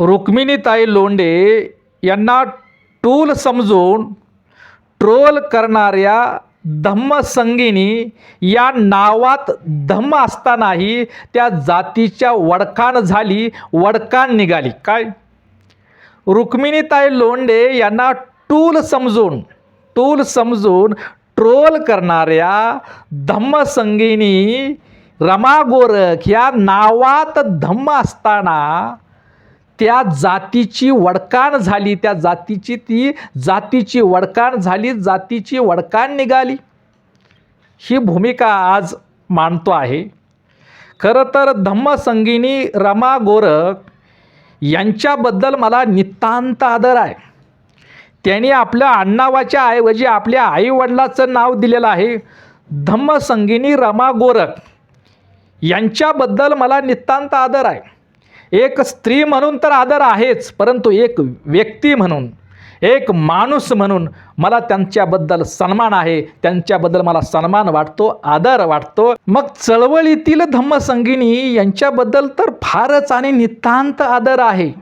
रुक्मिणीताई लोंढे यांना टूल समजून ट्रोल करणाऱ्या धम्मसंगिनी या नावात धम्म असतानाही त्या जातीच्या वडकाण झाली, वडकाण निघाली. काय? रुक्मिणीताई लोंढे यांना टूल समजून ट्रोल करणाऱ्या धम्मसंगिनी रमा गोरख या नावात धम्म असताना त्या जातीची वडकाण झाली, त्या जातीची वडकाण झाली, जातीची वडकाण निघाली. ही भूमिका आज मांडतो आहे. खरं तर धम्मसंगिनी रमा गोरख यांच्याबद्दल मला नितांत आदर आहे. त्यांनी आपल्या आडनावाच्या ऐवजी आपल्या आईवडिलाचं नाव दिलेलं आहे. धम्मसंगिनी रमा गोरख यांच्याबद्दल मला नितांत आदर आहे. एक स्त्री म्हणून तर आदर आहेच, परंतु एक व्यक्ती म्हणून, एक माणूस म्हणून मला त्यांच्याबद्दल सन्मान आहे. त्यांच्याबद्दल मला सन्मान वाटतो, आदर वाटतो. मग चळवळीतील धम्मसंगिनी यांच्याबद्दल तर फारच आणि नितांत आदर आहे.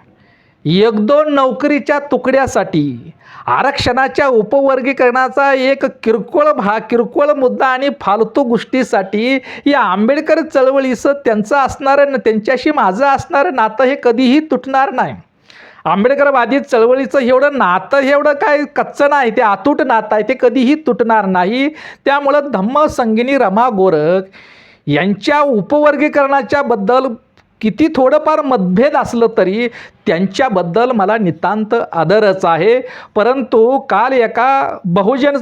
1-2 नोकरीच्या तुकड्यासाठी आरक्षणाच्या उपवर्गीकरणाचा एक किरकोळ मुद्दा आणि फालतू गोष्टीसाठी या आंबेडकर चळवळीचं त्यांच्याशी माझं असणारं नातं हे कधीही तुटणार नाही. आंबेडकरवादी चळवळीचं एवढं नातं एवढं काय कच्चं नाही, ते अतूट नातं आहे, ते कधीही तुटणार नाही. त्यामुळं धम्मसंगिनी रमा गोरख यांच्या उपवर्गीकरणाच्या बद्दल किती थोडंफार मतभेद असलं तरी त्यांच्याबद्दल मला नितांत आदरच आहे. परंतु काल एका बहुजन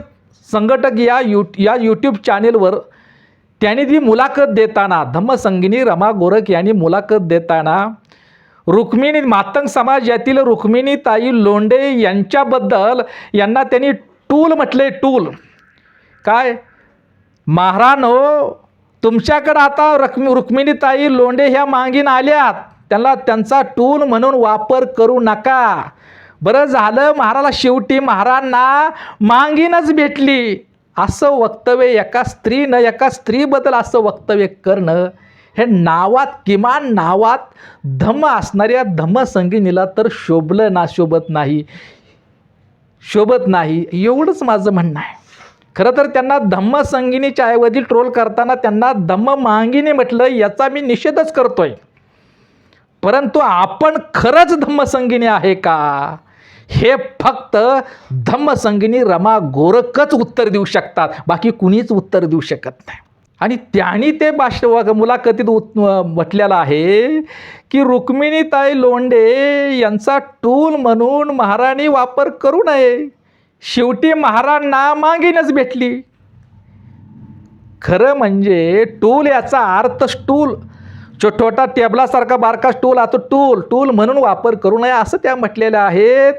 संघटक या यूट्यूब चॅनेलवर त्यांनी ती मुलाखत देताना, धम्मसंगिनी रमा गोरख यांनी मुलाखत देताना मातंग समाजातील रुक्मिणीताई लोंढे यांच्याबद्दल यांना त्यांनी टूल म्हटले. टूल काय? महारानो, तुमच्याकडं आता रुक्मिणीताई लोंढे ह्या मागीन आल्यात, त्यांचा टूल म्हणून वापर करू नका. बरं झालं महाराला शेवटी महारांना मागीनच भेटली असं वक्तव्य एका स्त्रीबद्दल असं वक्तव्य करणं हे किमान नावात धम्म असणाऱ्या धम्मसंगिनीला तर शोभत नाही. एवढंच माझं म्हणणं आहे. खरं तर त्यांना धम्मसंगिनीच्या ऐवजी ट्रोल करताना त्यांना धम्ममांगिनी म्हटलं, याचा मी निषेधच करतोय. परंतु आपण खरंच धम्मसंगिनी आहे का, हे फक्त धम्मसंगिनी रमा गोरखच उत्तर देऊ शकतात, बाकी कुणीच उत्तर देऊ शकत नाही. आणि त्यांनी ते मुलाखतीत म्हटलेलं आहे की रुक्मिणीताई लोंढे यांचा टूल म्हणून महाराणी वापर करू नये, शेवटी महारांना मागीनच भेटली. खरं म्हणजे टूल याचा अर्थ स्टूल, छोटा टेबलासारखा बारका स्टूल, आता टूल म्हणून वापर करू नये असं त्या म्हटलेल्या आहेत.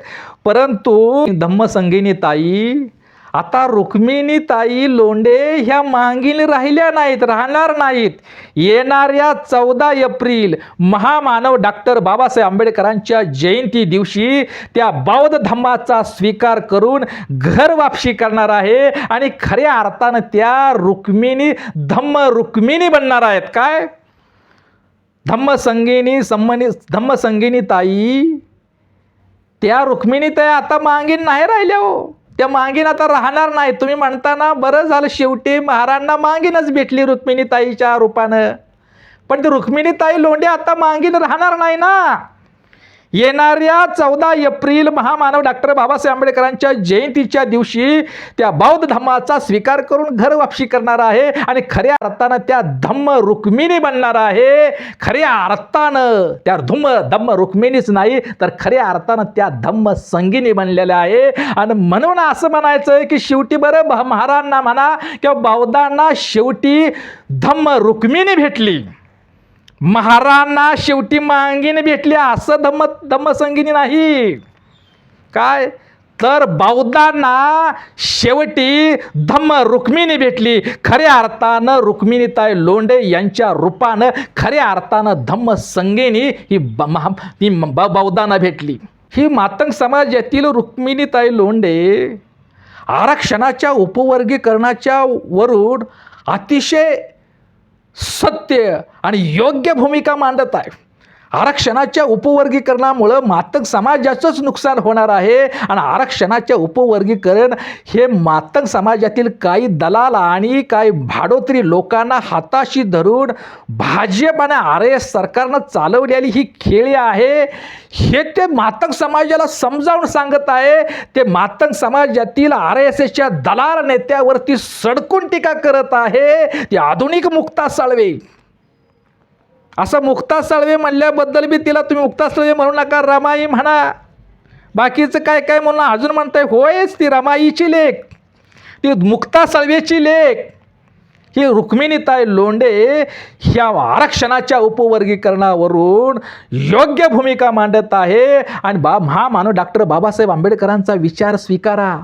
परंतु धम्मसंगिनीताई आता रुक्मिणीताई लोंढे ह्या मागील राहणार नाहीत. येणाऱ्या 14 एप्रिल महामानव डॉक्टर बाबासाहेब आंबेडकरांच्या जयंती दिवशी त्या बौद्ध धम्माचा स्वीकार करून घर वापसी करणार आहे आणि खऱ्या अर्थानं त्या रुक्मिणी बनणार आहेत. काय? धम्मसंगिनीताई त्या रुक्मिणीताई आता मागीन नाही राहिल्या हो, त्या मागीन आता राहणार नाही. तुम्ही म्हणताना बरं झालं, शेवटी महारांना मागीनच भेटली रुक्मिणीताईच्या रूपानं, पण ती रुक्मिणीताई लोंढे आता मागीन राहणार नाही ना. येणाऱ्या 14 एप्रिल महामानव डॉक्टर बाबासाहेब आंबेडकरांच्या जयंतीच्या दिवशी त्या बौद्ध धम्माचा स्वीकार करून घर वापसी करणार आहे आणि खऱ्या अर्थानं त्या धम्म रुक्मिणी बनणार आहे. खऱ्या अर्थानं त्या धम्म रुक्मिणीच नाही तर खऱ्या अर्थानं त्या धम्म संगिनी बनलेल्या आहे. आणि म्हणून असं म्हणायचं की शेवटी बरं महारांना म्हणा किंवा बौद्धांना शेवटी धम्म रुक्मिणी भेटली, महारांना शेवटी मांगीने भेटली असं धम्मसंगिनी नाही. काय? तर बौद्धांना शेवटी धम्म रुक्मिणी भेटली. खऱ्या अर्थानं रुक्मिणीताई लोंढे यांच्या रूपानं खऱ्या अर्थानं धम्मसंगिनी ही बौद्धांना भेटली. ही मातंग समाजातील रुक्मिणीताई लोंढे आरक्षणाच्या उपवर्गीकरणाच्या वरून अतिशय सत्य आणि योग्य भूमिका मांडत आहे. आरक्षणाच्या उपवर्गीकरणामुळं मातंग समाजाचंच नुकसान होणार आहे आणि आरक्षणाच्या उपवर्गीकरण हे मातंग समाजातील काही दलाल आणि काही भाडोत्री लोकांना हाताशी धरून भाजप आणि RS सरकारनं चालवलेली ही खेळी आहे हे ते मातंग समाजाला समजावून सांगत आहे. ते मातंग समाजातील RSSच्या दलाल नेत्यावरती सडकून टीका करत आहे. ती आधुनिक मुक्ता साळवे. असं मुक्ता साळवे म्हणल्याबद्दल बी तिला तुम्ही मुक्ता साळवे म्हणू नका, रमाई म्हणा. बाकीचं काय काय म्हणून अजून म्हणताय, होयच ती रमाईची लेक, ती मुक्ता साळवेची लेक. ही रुक्मिणीताई लोंढे ह्या आरक्षणाच्या उपवर्गीकरणावरून योग्य भूमिका मांडत आहे. आणि महामानव डॉक्टर बाबासाहेब आंबेडकरांचा विचार स्वीकारा,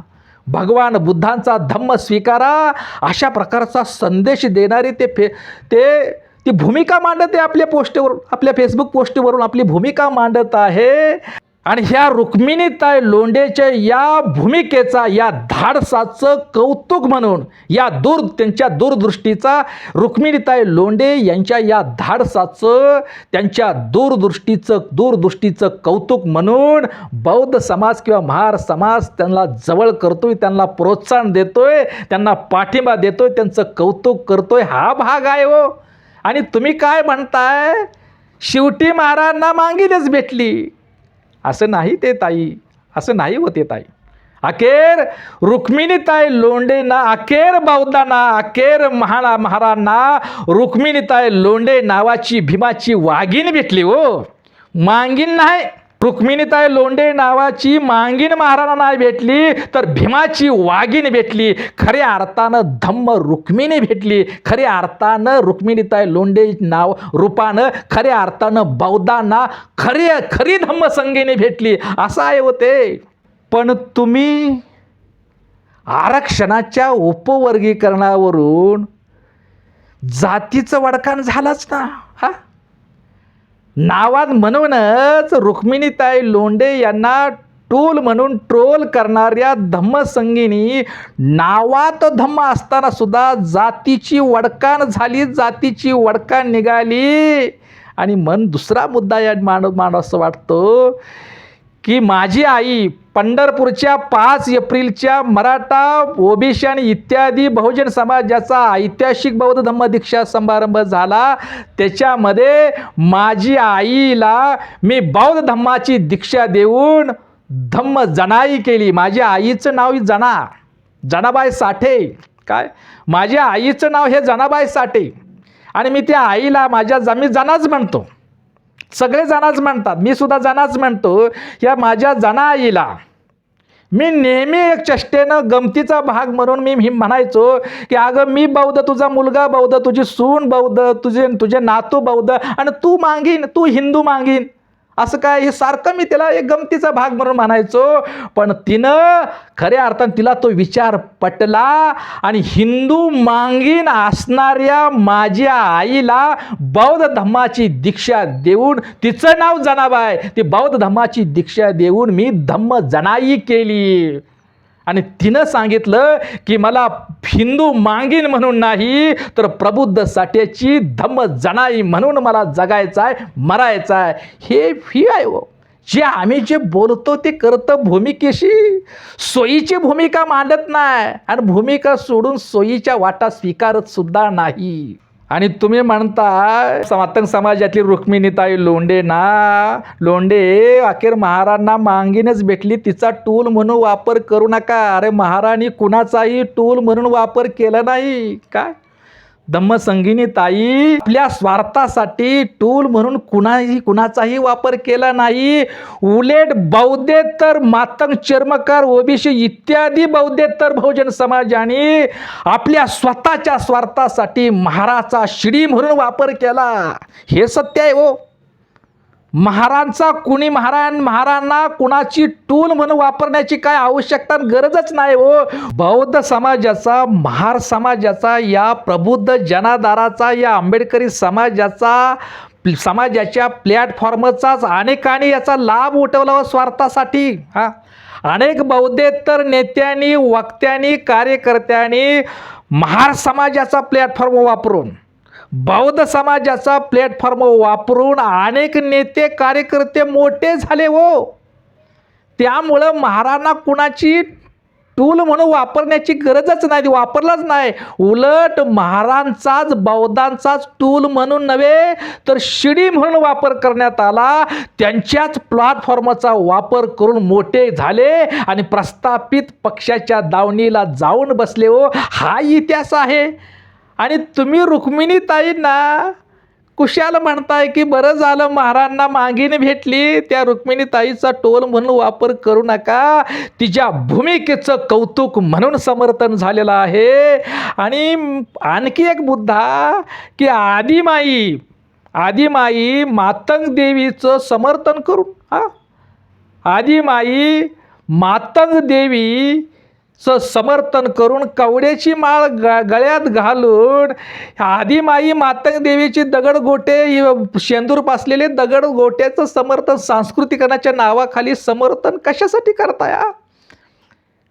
भगवान बुद्धांचा धम्म स्वीकारा, अशा प्रकारचा संदेश देणारी ती भूमिका मांडत आहे. आपल्या पोस्टवरून, आपल्या फेसबुक पोस्टवरून आपली भूमिका मांडत आहे. आणि ह्या रुक्मिणीताई लोंढेच्या या भूमिकेचा, या धाडसाचं कौतुक म्हणून, त्यांच्या दूरदृष्टीचा, रुक्मिणीताई लोंढे यांच्या या धाडसाचं, त्यांच्या दूरदृष्टीचं कौतुक म्हणून बौद्ध समाज किंवा महार समाज त्यांना जवळ करतोय, त्यांना प्रोत्साहन देतोय, त्यांना पाठिंबा देतोय, त्यांचं कौतुक करतोय. हा भाग आहे हो. आणि तुम्ही काय म्हणताय, शेवटी महाराजांना मागिनच भेटली. असं नाही ते ताई, असं नाही होते ताई. अखेर रुक्मिणीताई लोंढेंना, अखेर बौद्धांना, अखेर महाराजांना रुक्मिणीताई लोंढे नावाची भीमाची वाघीण भेटली हो, मांगीन नाही. रुक्मिणीताई लोंढे नावाची मांगीन महाराजांना नाही भेटली, तर भीमाची वाघीण भेटली. खऱ्या अर्थानं धम्म रुक्मिणी भेटली. खऱ्या अर्थानं रुक्मिणीताई लोंढे नाव रूपानं, खऱ्या अर्थानं बौद्धांना खरी धम्म संगीने भेटली. असं आहे होते. पण तुम्ही आरक्षणाच्या उपवर्गीकरणावरून जातीचं वडकाण झालंच ना. हा, नावात म्हणूनच रुक्मिणीताई लोंढे यांना टूल म्हणून ट्रोल करणाऱ्या धम्मसंगीनी नावात धम्म असताना सुद्धा जातीची वडकाण झाली, जातीची वडकाण निघाली. आणि दुसरा मुद्दा या मांडव असं वाटतं की माझी आई पंढरपूरच्या 5 एप्रिलच्या मराठा, ओबीसी आणि इत्यादी बहुजन समाजाचा ऐतिहासिक बौद्ध धम्म दीक्षा समारंभ झाला. त्याच्यामध्ये माझी आईला मी बौद्ध धम्माची दीक्षा देऊन धम्म जनाई केली. माझ्या आईचं नाव जनाबाई साठे. काय, माझ्या आईचं नाव हे जनाबाई साठे. आणि मी त्या आईला मी जनाच म्हणतो, सगळे जनाच म्हणतात, मी सुद्धा जनाच म्हणतो. या माझ्या जना आईला मी नेहमी एक चेष्टेनं, गमतीचा भाग म्हणून मी म्हणायचो की अगं मी बौद्ध, तुझा मुलगा बौद्ध, तुझी सून बौद्ध, तुझे नातू बौद्ध, आणि तू मागीन, तू हिंदू मागीन. असं काय, हे सारखं मी त्याला एक गमतीचा भाग म्हणून म्हणायचो. पण तिनं खऱ्या अर्थानं तिला तो विचार पटला आणि हिंदू मागीन असणाऱ्या माझ्या आईला बौद्ध धम्माची दीक्षा देऊन, तिचं नाव जनाबाई, ती बौद्ध धम्माची दीक्षा देऊन मी धम्म जनाई केली. आणि तिनं सांगितलं की मला हिंदू मागीन म्हणून नाही, तर प्रबुद्ध साठ्याची धम्म जनाई म्हणून मला जगायचं आहे, मरायचं आहे. ही आहे हो. जे आम्ही जे बोलतो ते करतं भूमिकेशी, सोयीची भूमिका मांडत नाही आणि भूमिका सोडून सोयीच्या वाटा स्वीकारत सुद्धा नाही. आणि तुम्ही म्हणता मातंग समाजातली रुक्मिणीताई लोंढे अखेर महाराजांना मागीनच भेटली, तिचा टूल म्हणून वापर करू नका. अरे महाराणी कुणाचाही टूल म्हणून वापर केला नाही. काय, धम्मसंगीनी ताई आपल्या स्वार्थासाठी टूल म्हणून कुणाचाही वापर केला नाही. उलट बौद्धेतर, मातंग, चर्मकार, ओबीसी इत्यादी बौद्धेतर बहुजन समाजाने आपल्या स्वतःच्या स्वार्थासाठी महाराचा शिडी म्हणून वापर केला. हे सत्य आहे हो. महाराजांना कुणाची टूल म्हणून वापरण्याची काय आवश्यकता, गरजच नाही हो. बौद्ध समाजाचा, महार समाजाचा, या प्रबुद्ध जनाधाराचा, या आंबेडकरी समाजाच्या प्लॅटफॉर्मचाच अनेकांनी याचा लाभ उठवला स्वार्थासाठी. अनेक बौद्धेतर नेत्यांनी, वक्त्यांनी, कार्यकर्त्यांनी महार समाजाचा प्लॅटफॉर्म वापरून बौद्ध समाजाचा प्लॅटफॉर्म वापरून अनेक नेते कार्यकर्ते मोठे झाले हो. त्यामुळं महाराजांना कुणाची टूल म्हणून वापरण्याची गरजच नाही, वापरलाच नाही. उलट महाराजांचाच बौद्धांचाच टूल म्हणून नव्हे तर शिडी म्हणून वापर करण्यात आला. त्यांच्याच प्लॅटफॉर्मचा वापर करून मोठे झाले आणि प्रस्थापित पक्षाच्या दावणीला जाऊन बसले हो. हा इतिहास आहे. आणि तुम्ही रुक्मिणीताईंना कुशाल म्हणताय की बरं झालं महाराजांना मागीने भेटली, त्या रुक्मिणीताईचा टोल म्हणून वापर करू नका. तिच्या भूमिकेचं कौतुक म्हणून समर्थन झालेलं आहे. आणि आणखी एक मुद्दा की आदिमाई मातंग देवीचं समर्थन करून आदिमाई मातंग देवी समर्थन करून कवड्याची माळ गळ्यात घालून आदिमाई मातंग देवीची दगडगोटे शेंदूर पासलेले दगडगोट्याचं समर्थन सांस्कृतिकरणाच्या नावाखाली समर्थन कशासाठी करताय?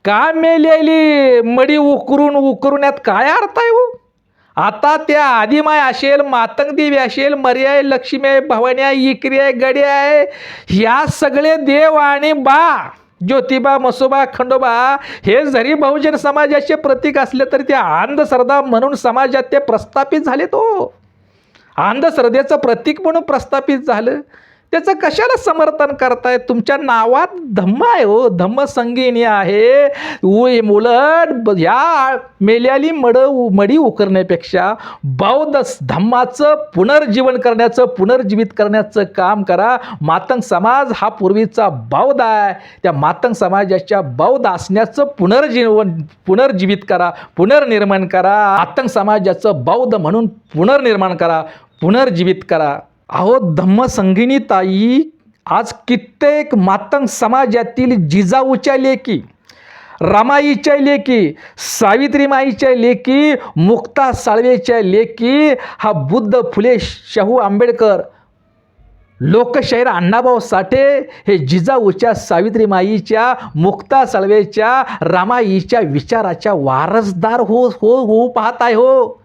का मेलेली मडी उकरून यात काय अर्थ आहे हो? आता त्या आदिमाय असेल, मातंग देवी असेल, मर्याय, लक्ष्मी आहे, भवानी आहे, इकरी आहे, गडी आहे, ह्या सगळे देव आणि ज्योतिबा, मसोबा, खंडोबा हे जरी बहुजन समाजाचे प्रतीक असले तरी ते अंधश्रद्धा म्हणून समाजात ते प्रस्थापित झाले. तो अंधश्रद्धेचं प्रतीक म्हणून प्रस्थापित झालं. त्याचं कशाला समर्थन करताय? तुमच्या नावात धम्म आहे हो, धम्म संगीनी आहे. उलट ह्या मेल्याली मडी उकरण्यापेक्षा बौद्ध धम्माचं पुनर्जीवन करण्याचं, पुनर्जीवित करण्याचं काम करा. मातंग समाज हा पूर्वीचा बौद्ध आहे. त्या मातंग समाजाच्या बौद्ध असण्याचं पुनर्जीवित करा, पुनर्निर्माण करा. मातंग समाजाचं बौद्ध म्हणून पुनर्निर्माण करा, पुनर्जीवित करा. अहो धम्मसंगिनी ताई आज कित्येक मातंग समाजातील जिजाऊच्या लेकी, रमाईच्या लेकी, सावित्रीमाईच्या लेकी, मुक्ता साळवेच्या लेकी, हा बुद्ध, फुले, शाहू आंबेडकर, लोकशाहीर अण्णाभाऊ साठे हे जिजाऊच्या, सावित्रीमाईच्या, मुक्ता साळवेच्या, रमाईच्या विचाराच्या वारसदार हो पाहत आहे हो.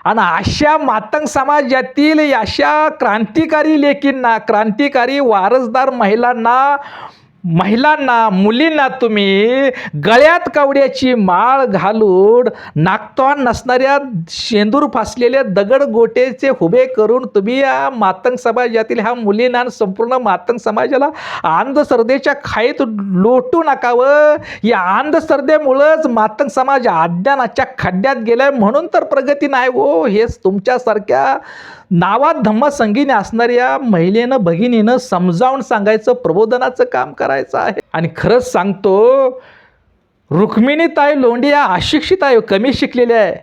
आणि अशा मातंग समाजातील अशा क्रांतिकारी लेकींना, क्रांतिकारी वारसदार महिलांना, मुलींना तुम्ही गळ्यात कवड्याची माळ घालून नागतोंड नसणाऱ्या शेंदूर फासलेल्या दगडगोटेचे उभे करून तुम्ही या मातंग समाजातील ह्या मुलींना, संपूर्ण मातंग समाजाला अंधश्रद्धेच्या खाईत लोटू नकावं. या अंधश्रद्धेमुळंच मातंग समाज अज्ञानाच्या खड्ड्यात गेलाय. म्हणून तर प्रगती नाही हो. हेच तुमच्यासारख्या नावात धम्मसंगीने असणाऱ्या महिलेनं, भगिनीनं समजावून सांगायचं, प्रबोधनाचं काम करायचं आहे. आणि खरंच सांगतो, रुक्मिणीताई लोंढे या अशिक्षित आहे, कमी शिकलेल्या आहे,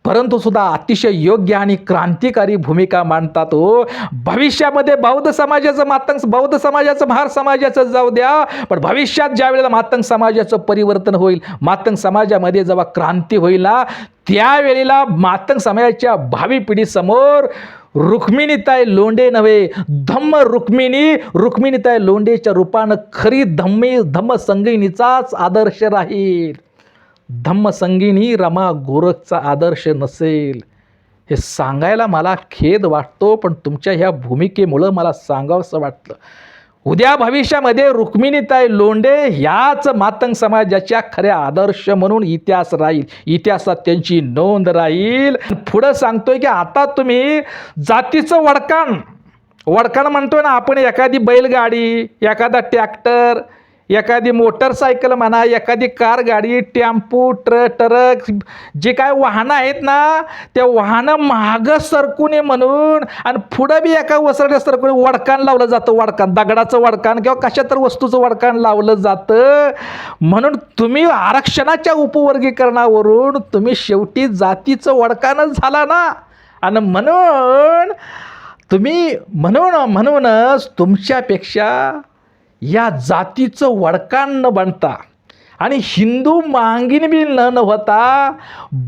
परंतु सुद्धा अतिशय योग्य आणि क्रांतिकारी भूमिका मांडतात हो. भविष्यामध्ये बौद्ध समाजाचं, बौद्ध समाजाचं, महार समाजाचं जाऊ द्या, पण भविष्यात ज्या वेळेला मातंग समाजाचं परिवर्तन होईल, मातंग समाजामध्ये जेव्हा क्रांती होईल ना, त्यावेळेला मातंग समाजाच्या भावी पिढीसमोर रुक्मिणीताई लोंढे नव्हे, रुक्मिणीताई लोंढेच्या रूपानं खरी धम्मसंगिनीचाच आदर्श राहील. धम्मसंगिनी रमा गोरखचा आदर्श नसेल. हे सांगायला मला खेद वाटतो, पण तुमच्या ह्या भूमिकेमुळं मला सांगावंसं वाटलं. उद्या भविष्यामध्ये रुक्मिणीताई लोंढे ह्याच मातंग समाजाच्या खऱ्या आदर्श म्हणून इतिहास राहील, इतिहासात त्यांची नोंद राहील. पुढं सांगतोय की आता तुम्ही जातीचं वडकाण म्हणतोय ना आपण, एखादी बैलगाडी, एखादा ट्रॅक्टर, एखादी मोटरसायकल म्हणा, एखादी कार, गाडी, टेम्पो, ट्रक, जे काय वाहनं आहेत ना, त्या वाहनं मागं सरकून म्हणून आणि पुढं बी एका वसरड्या सरकून वडकाण लावलं जातं. वडकाण, दगडाचं वडकाण किंवा कशा तर वस्तूचं वडकाण लावलं जातं. म्हणून तुम्ही आरक्षणाच्या उपवर्गीकरणावरून तुम्ही शेवटी जातीचं वडकाणच झाला ना. आणि म्हणूनच तुमच्यापेक्षा या जातीचं वडकाण न बनता आणि हिंदू मांगीन बी न होता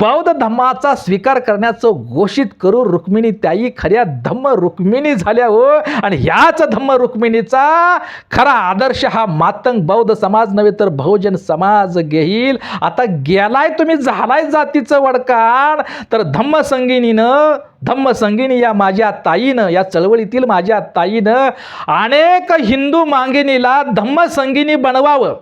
बौद्ध धम्माचा स्वीकार करण्याचं घोषित करू रुक्मिणी त्याई खऱ्या धम्म रुक्मिणी झाल्या हो. आणि ह्याच धम्म रुक्मिणीचा खरा आदर्श हा मातंग बौद्ध समाज नव्हे तर बहुजन समाज घेईल. आता गेलाय तुम्ही, झालाय जातीचं वडकाण, तर धम्मसंगिनी या माझ्या ताईनं, या चळवळीतील माझ्या ताईनं अनेक हिंदू मांगिनीला धम्मसंगिनी बनवावं,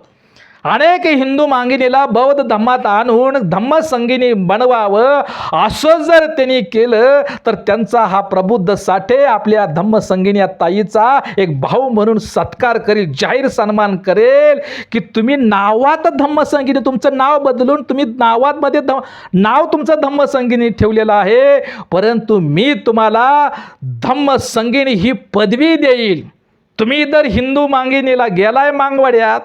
अनेक हिंदू मांगिनीला बौद्ध धम्मात आणून धम्मसंगिनी बनवावं. असं जर त्यांनी केलं तर त्यांचा हा प्रबुद्ध साठे आपल्या धम्मसंगिनी या ताईचा एक भाऊ म्हणून सत्कार करेल, जाहीर सन्मान करेल. की तुम्ही नावात धम्मसंगिनी, तुमचं नाव बदलून तुम्ही नावामध्ये नाव तुमचं धम्मसंगिनी ठेवलेलं आहे, परंतु मी तुम्हाला धम्मसंगिनी ही पदवी देईल. तुम्ही जर हिंदू मांगिनीला गेलाय मांगवाड्यात,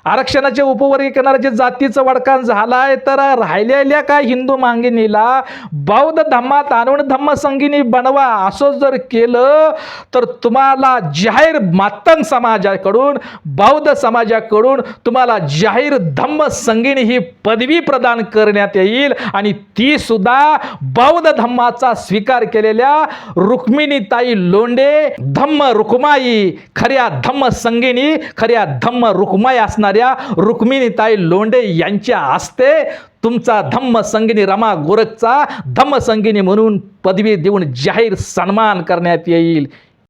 आरक्षणाचे उपवर्गीकरणाचे जातीचं वडकान झालाय, तर राहिलेल्या काय हिंदू मांगिनीला बौद्ध धम्मात आणून धम्मसंगिनी बनवा. असं जर केलं तर तुम्हाला जाहीर मातंग समाजाकडून, बौद्ध समाजाकडून तुम्हाला जाहीर धम्मसंगिनी ही पदवी प्रदान करण्यात येईल. आणि ती सुद्धा बौद्ध धम्माचा स्वीकार केलेल्या रुक्मिणीताई लोंढे, धम्म रुक्माई, खऱ्या धम्मसंगिनी, खऱ्या धम्म रुक्माई असणार रुक्मिणीताई लोंढे यांच्या हस्ते तुमचा धम्मसंगिनी रमा गोरखचा धम्मसंगिनी म्हणून पदवी देऊन जाहीर सन्मान करण्यात येईल.